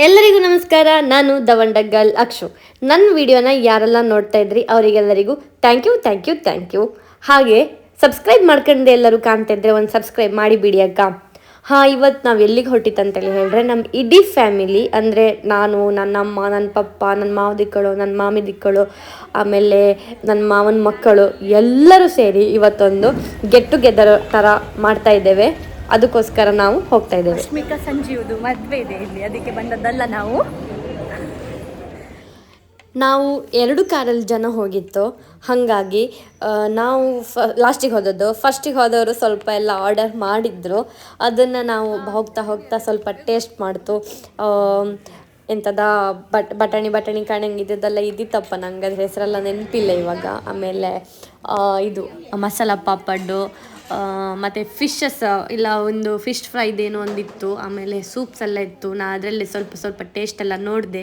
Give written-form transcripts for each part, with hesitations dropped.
ಎಲ್ಲರಿಗೂ ನಮಸ್ಕಾರ. ನಾನು ದವಂಡಗಲ್ ಅಕ್ಷು. ನನ್ನ ವಿಡಿಯೋನ ಯಾರೆಲ್ಲ ನೋಡ್ತಾ ಇದ್ರಿ ಅವರಿಗೆಲ್ಲರಿಗೂ ಥ್ಯಾಂಕ್ ಯು. ಹಾಗೆ ಸಬ್ಸ್ಕ್ರೈಬ್ ಮಾಡ್ಕೊಂಡೆ ಎಲ್ಲರೂ ಕಾಣ್ತಾ ಇದ್ರೆ ಒಂದು ಸಬ್ಸ್ಕ್ರೈಬ್ ಮಾಡಿ ಬಿಡಿ ಅಕ್ಕ. ಇವತ್ತು ನಾವು ಎಲ್ಲಿಗೆ ಹೊಟ್ಟಿತ್ತಂತೇಳಿ ಹೇಳಿದ್ರೆ ನಮ್ಮ ಇಡೀ ಫ್ಯಾಮಿಲಿ ಅಂದರೆ ನಾನು, ನನ್ನಮ್ಮ, ನನ್ನ ಪಪ್ಪ, ನನ್ನ ಮಾವ ದಿಕ್ಕಳು, ನನ್ನ ಮಾಮಿ ದಿಕ್ಕಳು, ಆಮೇಲೆ ನನ್ನ ಮಾವನ ಮಕ್ಕಳು ಎಲ್ಲರೂ ಸೇರಿ ಇವತ್ತೊಂದು ಗೆಟ್ ಟುಗೆದರ್ ಥರ ಮಾಡ್ತಾ ಇದ್ದೇವೆ. ಅದಕ್ಕೋಸ್ಕರ ನಾವು ಹೋಗ್ತಾ ಇದ್ದೇವೆ. ರಶ್ಮಿಕಾ ಸಂಜೀವ್ದು ಮದುವೆ ಇದೆ ಇಲ್ಲಿ, ಅದಕ್ಕೆ ಬಂದದ್ದಲ್ಲ. ನಾವು 2 ಕಾರಲ್ಲಿ ಜನ ಹೋಗಿತ್ತು. ಹಾಗಾಗಿ ನಾವು ಲಾಸ್ಟಿಗೆ ಹೋದದ್ದು. ಫಸ್ಟಿಗೆ ಹೋದವರು ಸ್ವಲ್ಪ ಎಲ್ಲ ಆರ್ಡರ್ ಮಾಡಿದ್ರು. ಅದನ್ನು ನಾವು ಹೋಗ್ತಾ ಸ್ವಲ್ಪ ಟೇಸ್ಟ್ ಮಾಡ್ತು. ಎಂಥದ ಬಟಾಣಿ ಕಾಣಂಗಿದ್ದೆಲ್ಲ ಇದ್ದಿತ್ತಪ್ಪ, ನಂಗೆ ಅದ್ರ ಹೆಸರೆಲ್ಲ ನೆನಪಿಲ್ಲ ಇವಾಗ. ಆಮೇಲೆ ಇದು ಮಸಾಲ ಪಾಪಡ್ಡು, ಮತ್ತು ಫಿಶಸ್ ಇಲ್ಲ, ಒಂದು ಫಿಶ್ ಫ್ರೈದೇನೋ ಒಂದಿತ್ತು. ಆಮೇಲೆ ಸೂಪ್ಸ್ ಎಲ್ಲ ಇತ್ತು. ನಾನು ಅದರಲ್ಲಿ ಸ್ವಲ್ಪ ಟೇಸ್ಟ್ ಎಲ್ಲ ನೋಡಿದೆ.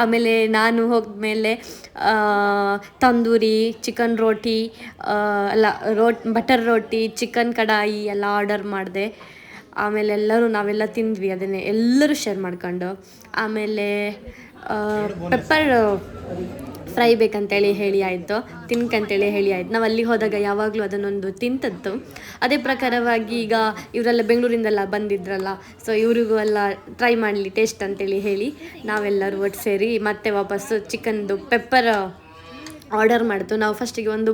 ಆಮೇಲೆ ನಾನು ಹೋದ್ಮೇಲೆ ತಂದೂರಿ ಚಿಕನ್ ರೋಟಿ ಬಟರ್ ರೋಟಿ, ಚಿಕನ್ ಕಡಾಯಿ ಎಲ್ಲ ಆರ್ಡರ್ ಮಾಡಿದೆ. ಆಮೇಲೆ ನಾವೆಲ್ಲ ತಿಂದ್ವಿ. ಅದನ್ನೇ ಎಲ್ಲರೂ ಶೇರ್ ಮಾಡ್ಕೊಂಡು. ಆಮೇಲೆ ಪೆಪ್ಪರ್ ಫ್ರೈ ಬೇಕಂತೇಳಿ ಹೇಳಿ ಆಯಿತು, ತಿನ್ಕಂತೇಳಿ ಹೇಳಿ ಆಯಿತು. ನಾವು ಅಲ್ಲಿಗೆ ಹೋದಾಗ ಯಾವಾಗಲೂ ಅದನ್ನೊಂದು ತಿಂತದ್ದು. ಅದೇ ಪ್ರಕಾರವಾಗಿ ಈಗ ಇವರೆಲ್ಲ ಬೆಂಗಳೂರಿಂದೆಲ್ಲ ಬಂದಿದ್ರಲ್ಲ, ಸೊ ಇವ್ರಿಗೂ ಎಲ್ಲ ಟ್ರೈ ಮಾಡಲಿ ಟೇಸ್ಟ್ ಅಂತೇಳಿ ಹೇಳಿ ನಾವೆಲ್ಲರೂ ಒಟ್ಟು ಸೇರಿ ಮತ್ತೆ ವಾಪಸ್ಸು ಚಿಕನ್ದು ಪೆಪ್ಪರ್ ಆರ್ಡರ್ ಮಾಡ್ತು. ನಾವು ಫಸ್ಟಿಗೆ ಒಂದು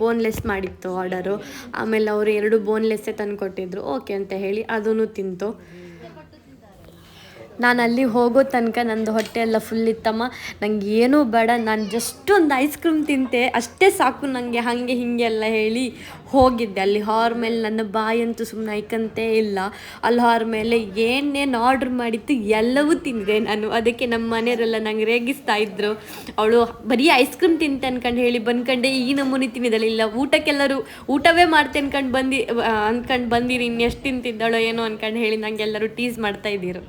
ಬೋನ್ಲೆಸ್ ಮಾಡಿತ್ತು ಆರ್ಡರು. ಆಮೇಲೆ ಅವರು 2 ಬೋನ್ಲೆಸ್ಸೇ ತಂದು ಕೊಟ್ಟಿದ್ರು. ಓಕೆ ಅಂತ ಹೇಳಿ ಅದನ್ನು ತಿಂತು. ನಾನು ಅಲ್ಲಿ ಹೋಗೋ ತನಕ ನಂದು ಹೊಟ್ಟೆ ಎಲ್ಲ ಫುಲ್ ಇತ್ತಮ್ಮ. ನಂಗೆ ಏನೂ ಬೇಡ, ನಾನು ಜಸ್ಟ್ ಒಂದು ಐಸ್ ಕ್ರೀಮ್ ತಿಂತೆ ಅಷ್ಟೇ ಸಾಕು ನನಗೆ, ಹಾಗೆ ಹೀಗೆ ಎಲ್ಲ ಹೇಳಿ ಹೋಗಿದ್ದೆ. ಅಲ್ಲಿ ಹಾರ್ ಮೇಲೆ ನನ್ನ ಬಾಯಂತೂ ಸುಮ್ಮನೆ ಐಕಂತೇ ಇಲ್ಲ. ಅಲ್ಲಿ ಹಾರ್ ಮೇಲೆ ಏನೇನು ಆರ್ಡ್ರ್ ಮಾಡಿತ್ತು ಎಲ್ಲವೂ ತಿಂದೆ ನಾನು. ಅದಕ್ಕೆ ನಮ್ಮ ಮನೆಯವರೆಲ್ಲ ನಂಗೆ ರೇಗಿಸ್ತಾ ಇದ್ರು. ಅವಳು ಬರೀ ಐಸ್ ಕ್ರೀಮ್ ತಿಂತೆ ಅನ್ಕೊಂಡು ಹೇಳಿ ಬಂದ್ಕೊಂಡೆ ಈ ನಮೂನಿ ತಿನ್ನಿದಳು. ಇಲ್ಲ ಊಟಕ್ಕೆಲ್ಲರೂ ಊಟವೇ ಮಾಡ್ತೆ ಅನ್ಕೊಂಡು ಬಂದಿರಿ, ಇನ್ನೆಷ್ಟು ತಿಂತಿದ್ದಾಳೋ ಏನೋ ಅನ್ಕೊಂಡು ಹೇಳಿ ನಂಗೆಲ್ಲರೂ ಟೀಸ್ ಮಾಡ್ತಾ ಇದ್ದೀರು.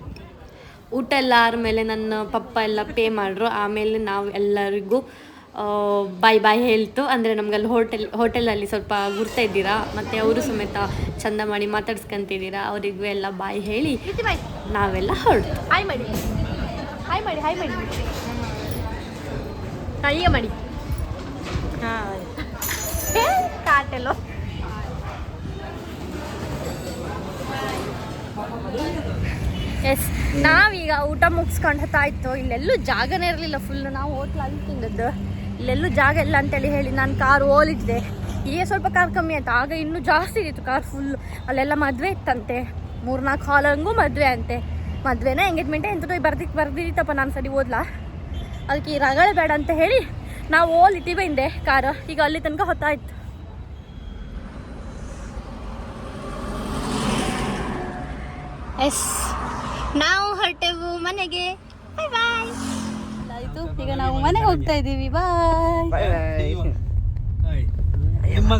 ಊಟ ಎಲ್ಲ ಆದಮೇಲೆ ನನ್ನ ಪಪ್ಪ ಎಲ್ಲ ಪೇ ಮಾಡ್ರು. ಆಮೇಲೆ ನಾವು ಎಲ್ಲರಿಗೂ ಬಾಯ್ ಹೇಳ್ತು. ಅಂದರೆ ನಮ್ಗಲ್ಲಿ ಹೋಟೆಲಲ್ಲಿ ಸ್ವಲ್ಪ ಗುರ್ತಾ ಇದ್ದೀರಾ, ಮತ್ತು ಅವರು ಸಮೇತ ಚಂದ ಮಾಡಿ ಮಾತಾಡ್ಸ್ಕೊಂತಿದ್ದೀರಾ. ಅವರಿಗೂ ಎಲ್ಲ ಬಾಯ್ ಹೇಳಿ ನಾವೆಲ್ಲ ಹೊರಟು. ಹಾಯ್ ಮಾಡಿ ಈಗ ಮಾಡಿ ಕಾಟೆಲ್ಲೋ. ಎಸ್, ನಾವೀಗ ಊಟ ಮುಗಿಸ್ಕೊಂಡು ಹೊತ್ತಾಯಿತು. ಇಲ್ಲೆಲ್ಲೂ ಜಾಗನೇ ಇರಲಿಲ್ಲ. ಫುಲ್ ನಾವು ಹೋಟ್ಲ್ ಅಲ್ಲಿ ತಿಂದದ್ದು. ಇಲ್ಲೆಲ್ಲೂ ಜಾಗ ಇಲ್ಲ ಅಂತೇಳಿ ಹೇಳಿ ನಾನು ಕಾರ್ ಓಲಿದ್ದೆ. ಈಗ ಸ್ವಲ್ಪ ಕಾರ್ ಕಮ್ಮಿ ಆಯಿತು, ಆಗ ಇನ್ನೂ ಜಾಸ್ತಿ ಇತ್ತು ಕಾರ್ ಫುಲ್. ಅಲ್ಲೆಲ್ಲ ಮದುವೆ ಇತ್ತಂತೆ, 3-4 ಹಾಲಂಗೂ ಮದುವೆ ಅಂತೆ. ಮದುವೆನೇ ಎಂಗೇಜ್ಮೆಂಟೇ ಎಂತೂ ಬರ್ದಿತ್ತಪ್ಪ. ನಾನು ಸರಿ ಓದ್ಲಾ, ಅದಕ್ಕೆ ಈ ರಗಳೆ ಬೇಡ ಅಂತ ಹೇಳಿ ನಾವು ಓಲಿಟ್ಟಿವೆ ಹಿಂದೆ ಕಾರ್. ಈಗ ಅಲ್ಲಿ ತನಕ ಹೊತ್ತಾಯಿತು. ಎಸ್, ನಾವು ಹೊರಟೆವು ಮನೆಗೆ. ಬಾಯ್. ಆಯಿತು, ಈಗ ನಾವು ಮನೆಗೆ ಹೋಗ್ತಾ ಇದ್ದೀವಿ. ಬಾಯ್.